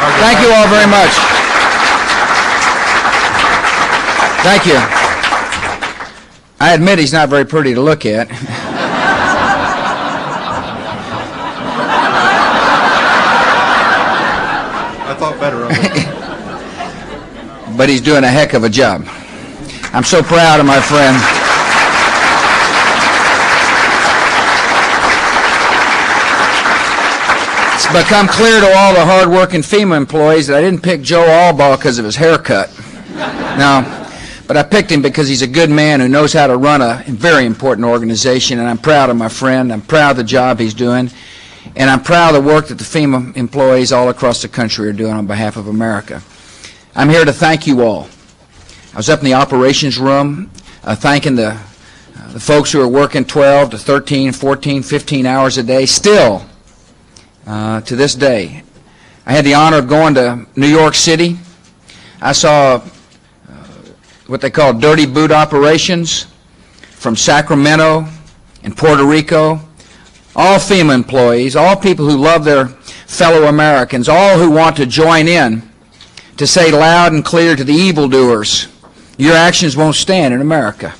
Thank you all very much. Thank you. I admit he's not very pretty to look at. I thought better of it. But he's doing a heck of a job. I'm so proud of my friend. It's become clear to all the hard-working FEMA employees that I didn't pick Joe Albaugh because of his haircut. No, but I picked him because he's a good man who knows how to run a very important organization, and I'm proud of my friend. I'm proud of the job he's doing, and I'm proud of the work that the FEMA employees all across the country are doing on behalf of America. I'm here to thank you all. I was up in the operations room thanking the folks who are working 12 to 13, 14, 15 hours a day, still to this day. I had the honor of going to New York City. I saw what they call dirty boot operations from Sacramento and Puerto Rico. All FEMA employees, all people who love their fellow Americans, all who want to join in to say loud and clear to the evildoers, your actions won't stand in America.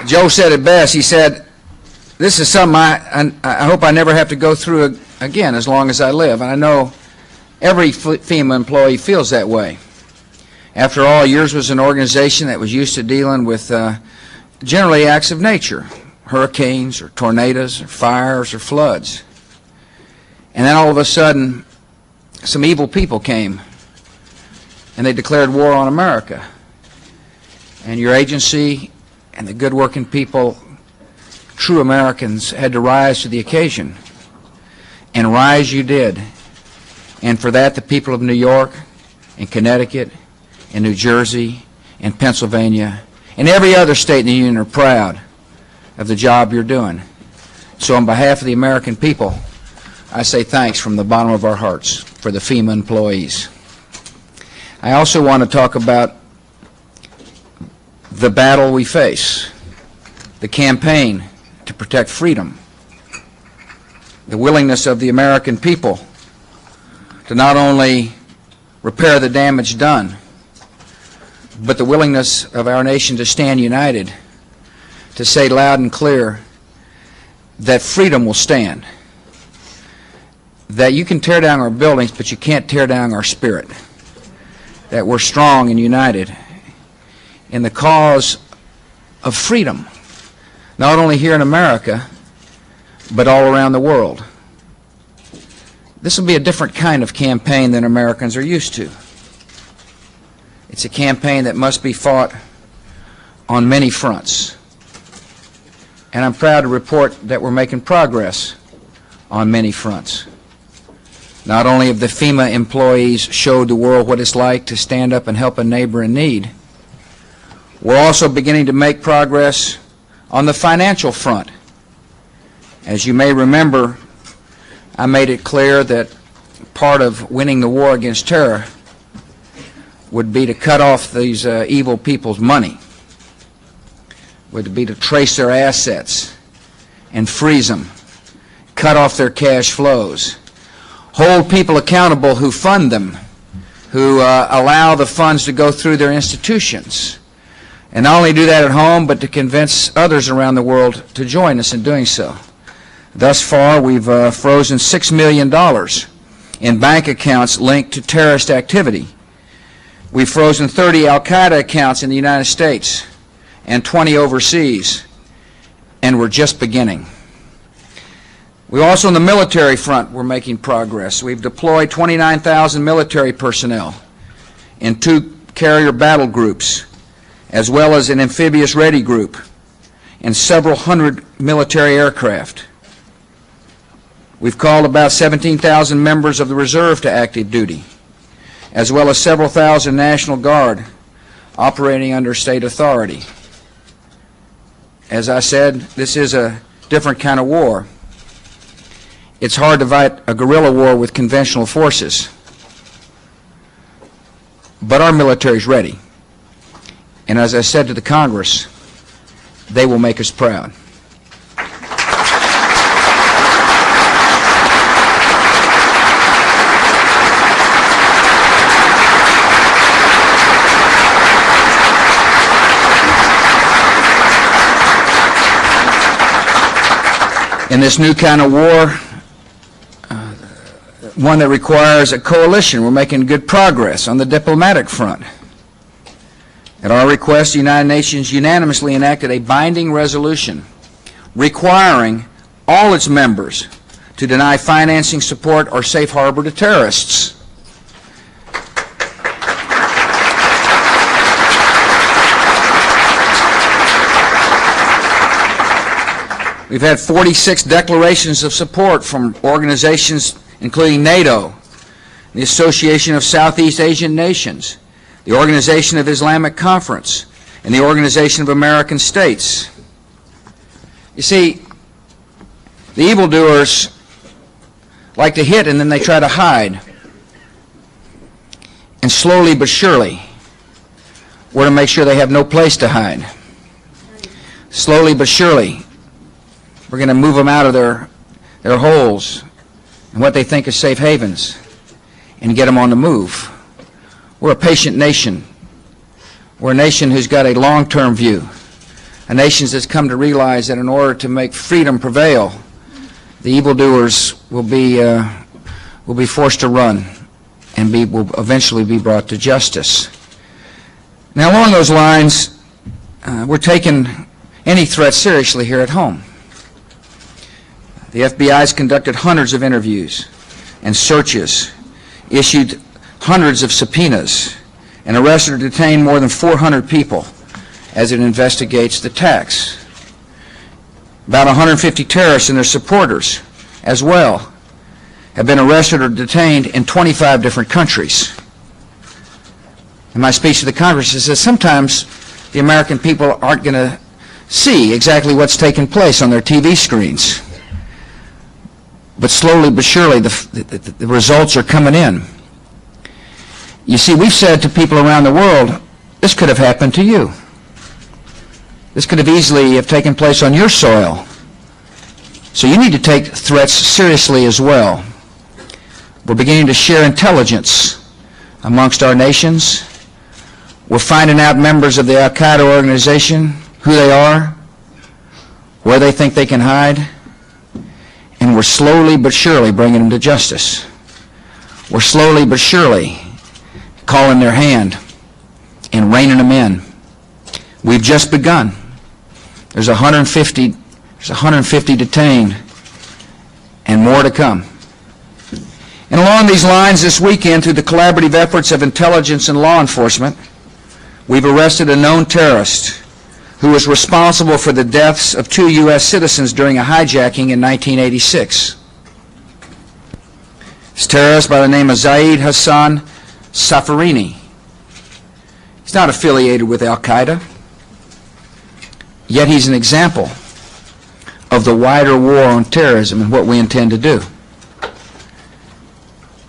Joe said it best. He said, this is something I hope I never have to go through again as long as I live. And I know every FEMA employee feels that way. After all, yours was an organization that was used to dealing with generally acts of nature, hurricanes or tornadoes or fires or floods. And then all of a sudden, some evil people came and they declared war on America. And your agency and the good working people, true Americans, had to rise to the occasion. And rise you did. And for that, the people of New York and Connecticut and New Jersey and Pennsylvania and every other state in the Union are proud of the job you're doing. So on behalf of the American people, I say thanks from the bottom of our hearts for the FEMA employees. I also want to talk about the battle we face, the campaign to protect freedom, the willingness of the American people to not only repair the damage done, but the willingness of our nation to stand united, to say loud and clear that freedom will stand, that you can tear down our buildings, but you can't tear down our spirit, that we're strong and united in the cause of freedom, not only here in America, but all around the world. This will be a different kind of campaign than Americans are used to. It's a campaign that must be fought on many fronts. And I'm proud to report that we're making progress on many fronts. Not only have the FEMA employees showed the world what it's like to stand up and help a neighbor in need, we're also beginning to make progress on the financial front. As you may remember, I made it clear that part of winning the war against terror would be to cut off these evil people's money, would be to trace their assets and freeze them, cut off their cash flows, hold people accountable who fund them, who allow the funds to go through their institutions, and not only do that at home, but to convince others around the world to join us in doing so. Thus far, we've frozen $6 million in bank accounts linked to terrorist activity. We've frozen 30 al-Qaeda accounts in the United States and 20 overseas, and we're just beginning. We also, on the military front, we're making progress. We've deployed 29,000 military personnel in 2 carrier battle groups, as well as an amphibious ready group and several hundred military aircraft. We've called about 17,000 members of the reserve to active duty, as well as several thousand National Guard operating under state authority. As I said, this is a different kind of war. It's hard to fight a guerrilla war with conventional forces, but our military is ready. And as I said to the Congress, they will make us proud. In this new kind of war, one that requires a coalition, we're making good progress on the diplomatic front. At our request, the United Nations unanimously enacted a binding resolution requiring all its members to deny financing, support, or safe harbor to terrorists. We've had 46 declarations of support from organizations including NATO, the Association of Southeast Asian Nations, the Organization of Islamic Conference, and the Organization of American States. You see, the evildoers like to hit and then they try to hide. And slowly but surely, we're to make sure they have no place to hide. Slowly but surely, we're going to move them out of their holes and what they think is safe havens and get them on the move. We're a patient nation. We're a nation who's got a long-term view, a nation that's come to realize that in order to make freedom prevail, the evildoers will be forced to run and will eventually be brought to justice. Now, along those lines, we're taking any threat seriously here at home. The FBI has conducted hundreds of interviews and searches, issued hundreds of subpoenas, and arrested or detained more than 400 people as it investigates the attacks. About 150 terrorists and their supporters as well have been arrested or detained in 25 different countries. In my speech to the Congress, I said sometimes the American people aren't going to see exactly what's taking place on their TV screens. But slowly but surely the results are coming in. You see, we've said to people around the world, this could have happened to you. This could have easily have taken place on your soil. So you need to take threats seriously as well. We're beginning to share intelligence amongst our nations. We're finding out members of the Al-Qaeda organization, who they are, where they think they can hide. And we're slowly but surely bringing them to justice. We're slowly but surely calling their hand and reining them in. We've just begun. There's 150 detained and more to come. And along these lines, this weekend, through the collaborative efforts of intelligence and law enforcement, we've arrested a known terrorist who was responsible for the deaths of 2 U.S. citizens during a hijacking in 1986. This terrorist by the name of Zaid Hassan Safarini. He's not affiliated with Al-Qaeda, yet he's an example of the wider war on terrorism and what we intend to do.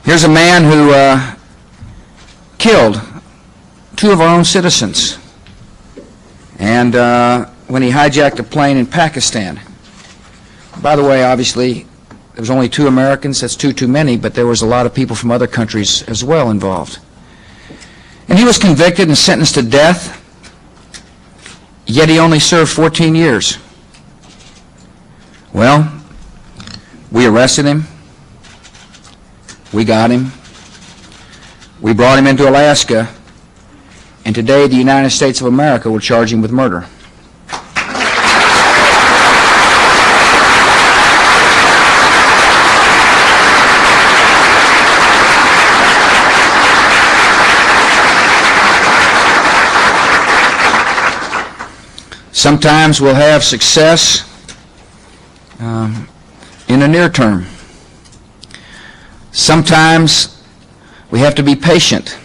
Here's a man who killed 2 of our own citizens. And when he hijacked a plane in Pakistan. By the way, obviously, there was only 2 Americans. That's 2 too many, but there was a lot of people from other countries as well involved. And he was convicted and sentenced to death, yet he only served 14 years. Well, we arrested him. We got him. We brought him into Alaska. And today, the United States of America will charge him with murder. Sometimes we'll have success in the near term. Sometimes we have to be patient.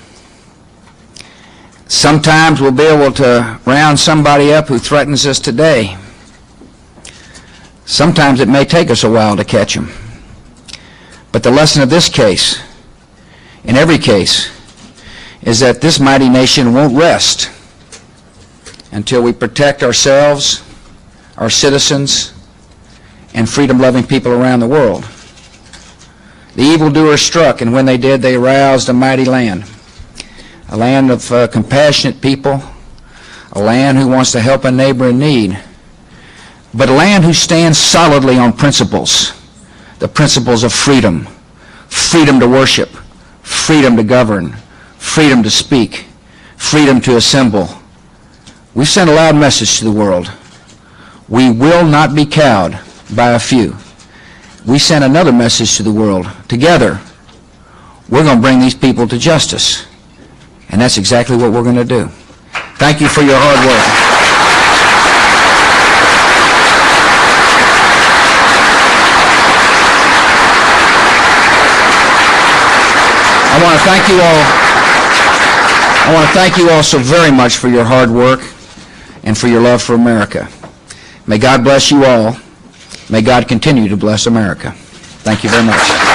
Sometimes we'll be able to round somebody up who threatens us today. Sometimes it may take us a while to catch them. But the lesson of this case, in every case, is that this mighty nation won't rest until we protect ourselves, our citizens, and freedom-loving people around the world. The evildoers struck, and when they did, they aroused a mighty land, a land of compassionate people, a land who wants to help a neighbor in need, but a land who stands solidly on principles, the principles of freedom, freedom to worship, freedom to govern, freedom to speak, freedom to assemble. We've sent a loud message to the world. We will not be cowed by a few. We sent another message to the world. Together, we're going to bring these people to justice. And that's exactly what we're going to do. Thank you for your hard work. I want to thank you all so very much for your hard work and for your love for America. May God bless you all. May God continue to bless America. Thank you very much.